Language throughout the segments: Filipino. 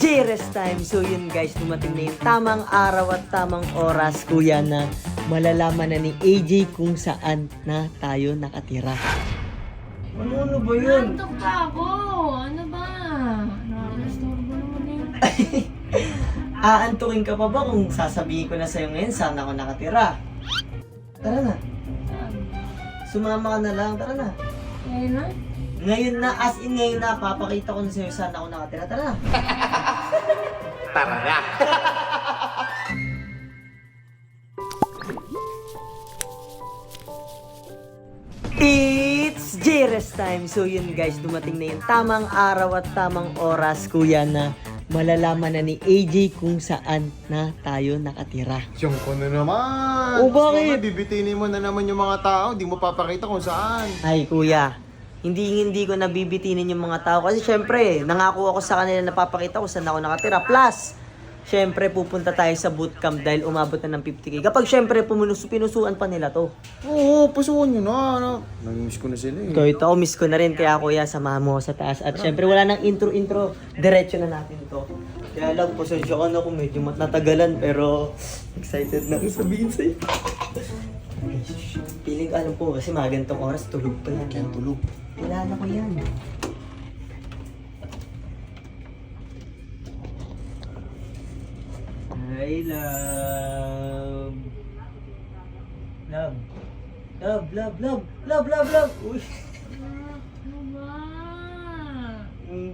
J-Rest time. So yun guys, dumating na yung tamang araw at tamang oras, kuya, na malalaman na ni AJ kung saan na tayo nakatira. Ano ba yun? Nantok pa ako. Ano ba? Nakakastorbo naman yun. Aantukin ka pa ba kung sasabihin ko na sa'yo ngayon saan ako nakatira? Tara na. Sumama ka na lang. Tara na. Ngayon na? Ngayon na, as in ngayon na, papakita ko na sa'yo saan ako nakatira. Tara na. Tara na! It's J-Rest time. So yun guys, dumating na yung tamang araw at tamang oras, kuya, na malalaman na ni AJ kung saan na tayo nakatira. Siyang ko na naman! Oh, bakit? Bibitinin mo na naman yung mga tao, di mo papakita kung saan. Ay kuya, hindi ko nabibitinin yung mga tao kasi syempre, nangako ako sa kanila na papakita ko saan ako nakatira. Plus, syempre pupunta tayo sa bootcamp dahil umabot na ng 50k. Kapag syempre pinusuan pa nila to. Oo, pasukan nyo na. Ano? Nangimiss ko na sila eh. Kahit ako, miss ko na rin. Kaya kuya, samahan mo ako sa taas. At syempre, wala nang intro. Diretso na natin to. Kaya lang, pasensya ka na kung medyo natagalan. Pero, excited na akong sabihin sa'yo. Piling ko, alam ko, kasi mga ganitong oras, tulog pa yan. Kaya tulog. Kilala ko yan. Hi, love. Love. Love. Uy. Ano ba?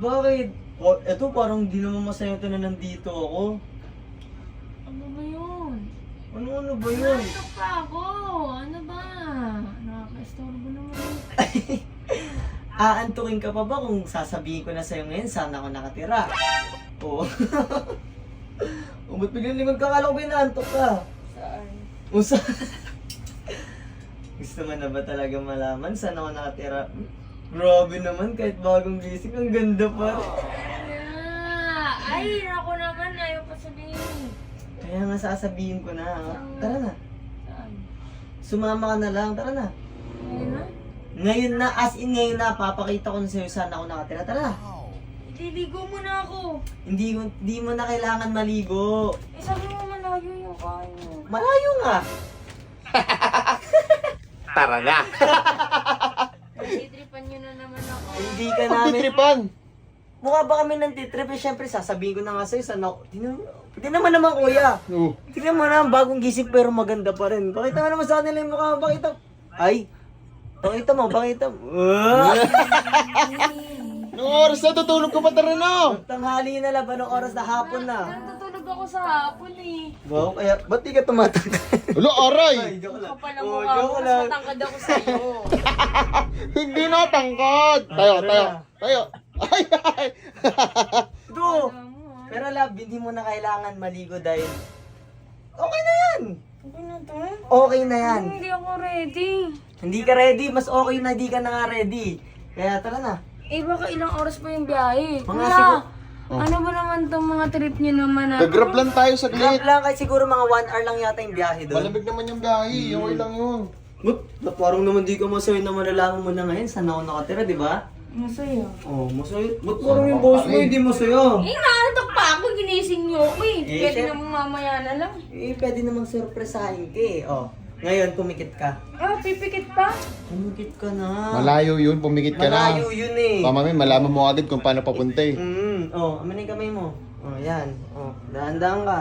Bakit? Oh, eto parang di naman masaya ito na nandito ako. Ano ba yun? Ano ba yun? Nantok pa ako. Ano ba? Nakakastorbo naman yun. Aantukin ka pa ba kung sasabihin ko na sa'yo ngayon saan ako nakatira? Oo. O, ba't biglang limag ka? Kala ko binaantok ka. Saan? Usa. Gusto mo na ba talaga malaman saan ako nakatira? Grabe naman, kahit bagong gising, ang ganda pa. Ay, ako naman. Ayaw pa sabihin. Kaya nga sasabihin ko na. Tara na. Saan? Sumama ka na lang. Tara na. Ngayon na? Ngayon na, as in ngayon na, papakita ko na sa'yo saan ako nakatira. Tara. Itiligo mo na ako. Hindi mo na kailangan maligo. Eh, sabi mo malayo yung kain mo. Malayo nga. Tara na! Nagtitripan nyo na naman ako. Hindi ka namin... Pagtitripan! Mukha ba kami ng titrip? Eh, syempre, sasabihin ko na nga sa'yo saan ako... Tingnan naman kuya. Oo. Tingnan mo na, bagong gising pero maganda pa rin. Pakita mo naman sa kanila yung mukha. Pakita. Ay. Pakita mo. Anong oras na? Tutulog ka pa, tara na! Tanghali na lang, anong oras na hapon na? Natutulog ako sa hapon eh. Wow, kaya, ba't di ka tumatangkad? Ulo, aray! Joke lang. Kapal ang mukha mo, mas matangkad ako sa'yo. Hindi na tangkad! Tayo. Ay! Ito. Pero love, hindi mo na kailangan maligo dahil okay na yan. Okay na to? Okay na yan. Hindi ako ready. Hindi ka ready, mas okay na hindi ka na nga ready. Kaya tara na. Eh, baka ilang oras pa yung biyahe. Mga Kuya, sigur- ano ba naman tong mga trip nyo naman? Nag-grab lang tayo Grab saglit. lang, kahit siguro mga 1 hour lang yata yung biyahe doon. Malamig naman yung biyahe, okay lang yun. Ba't parang naman di ka masaya na malalaman mo na ngayon saan ako nakatira, di ba? Masaya. Oh, masaya. Ba't parang yung boss mo hindi masaya? Eh, naantok pa ako. Ginising nyo ako eh. Eh, Pwede syem- namang mamaya na lang. Eh, pwede namang surpresahin ka eh. Oh, ngayon pumikit ka. Ah, pipikit pa? Pumikit ka na. Malayo yun, pumikit ka na. Malayo yun eh. Mamami, malaman mo agad kung paano papunta eh. Oh, amanin kamay mo. Oh, yan. Oh, dahan-dahan ka.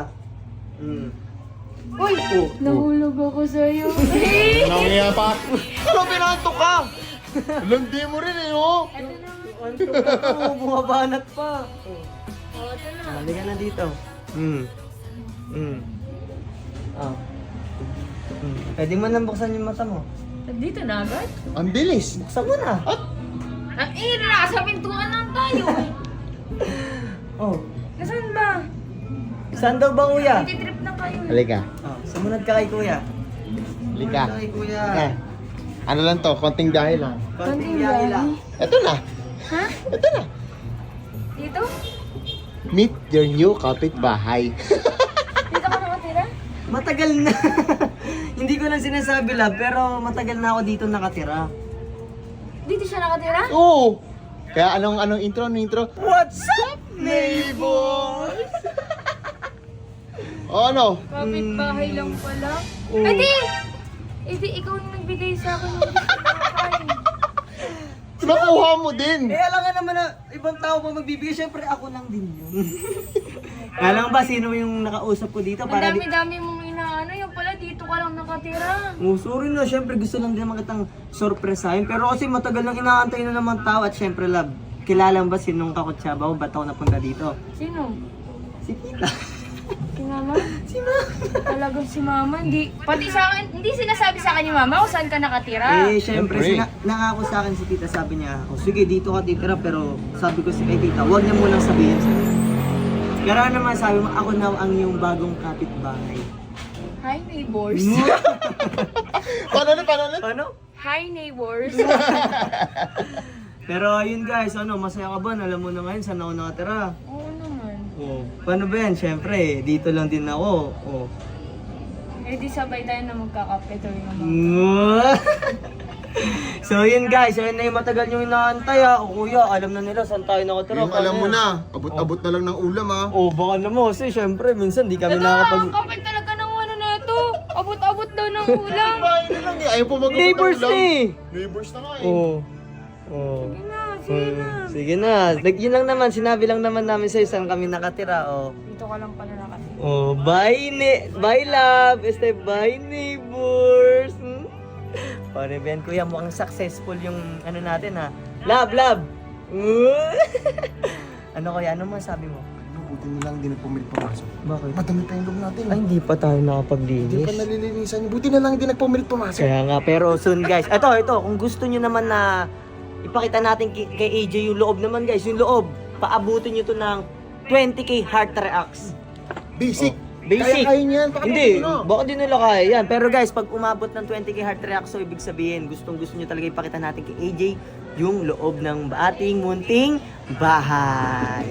Uy! Oh, Nahulog ako sa'yo. Eh! Nangyaya pa. Ano, pinantok ka? Landi mo rin eh, no? Ito na. antok ka to, bumabanat pa. Oh, Oh, ito na. halika na dito. Oh. Pwede mo nang buksan yung mata mo. Dito na agad? Ang bilis. Buksan mo na. Ang ina, nasa pintuan lang tayo eh. Oh. Nasaan ba? Saan daw ba kuya? Nagtitrip na kayo eh. Halika. Oh, sumunod ka kay kuya. Halika. Sumunod ka kay kuya. Eh, ano lang to, konting dahil lang. Konting biyahe lang. Ito na. Ha? Ito na. Dito? Meet your new kapitbahay. Dito ka nakatira? Matagal na. Hindi ko lang sinasabi love, pero matagal na ako dito nakatira. Dito siya nakatira? Oo. Kaya anong intro? What's up, neighbor? O ano? Kapit-bahay lang pala. Oo. Edi, ikaw yung nagbigay sa akin ng pagkain. Nakuha mo din. Eh, alam nga naman na ibang tao pa magbibigay. Siyempre, ako lang din yun. Alam ba sino yung nakausap ko dito? Ang Para dami-dami mong inaano, yung pala dito ka lang nakatira. Oh, sorry na. Siyempre, gusto lang din naman kitang sorpresahin. Pero kasi matagal nang inaantay na naman tao. At siyempre, love, kilala mo ba sinong kakutsaba o ba't ako napunta dito? Sino? Si Tita. Si Mama? Si Mama. Talagang si Mama, hindi. Pati sa akin, hindi sinasabi sa akin ni Mama kung saan ka nakatira. Eh, syempre, nangako sa akin si Tita. Sabi niya, oh, sige, dito ka titira. Pero sabi ko si kay Tita, huwag niya munang sabihin sa'yo. Pero ano naman sabi mo, ako na ang iyong bagong kapitbahay. Hi, neighbors. Paano? Ano? Hi, neighbors. Pero ayun guys, ano, masaya ka ba? Alam mo na ngayon saan ako nakatira. Oo naman. Oh, paano ba yan? Siyempre, dito lang din ako. Oh. Eh di sabay tayo na magkakape tuloy naman. So yun guys, ayun na yung matagal nyo inaantay ha. O kuya, alam na nila saan tayo nakatira. Yung alam mo na, abot-abot na lang ng ulam ha. Oh, baka naman kasi syempre minsan di kami nakakapag... Ang kapal talaga ng ano na ito. Abot-abot daw ng ulam. Bahay na lang eh, ayaw po mag-abot ng Neighbors ulam. na eh. Neighbors na nga eh. Oh. Oh. Sige na, sige na. Sige na. Yun lang naman, sinabi lang naman namin sa'yo saan kami nakatira. Oh. Dito ka lang pala nakatira. Oh, bye love. Bye neighbors. Pare Ben, kuya, mukhang successful yung ano natin ha. Love. Ano kuya, ano masabi mo? Buti na lang hindi nagpumilit pumasok. Bakit? Madami tayong loob natin. Ay, hindi pa tayo Hindi pa nakapaglinis. nalilinisan. Buti na lang hindi nagpumilit pumasok. Kaya nga, pero soon guys. Ito, kung gusto nyo naman na ipakita natin kay AJ yung loob naman guys, yung loob, paabutin nyo to ng 20k heart reacts. Basic. Basic. Kaya niyan. Hindi, baka di nila kaya yan. Pero guys, pag umabot ng 20k heart reacts, so ibig sabihin, gustong gusto nyo talaga ipakita natin kay AJ yung loob ng ating munting bahay.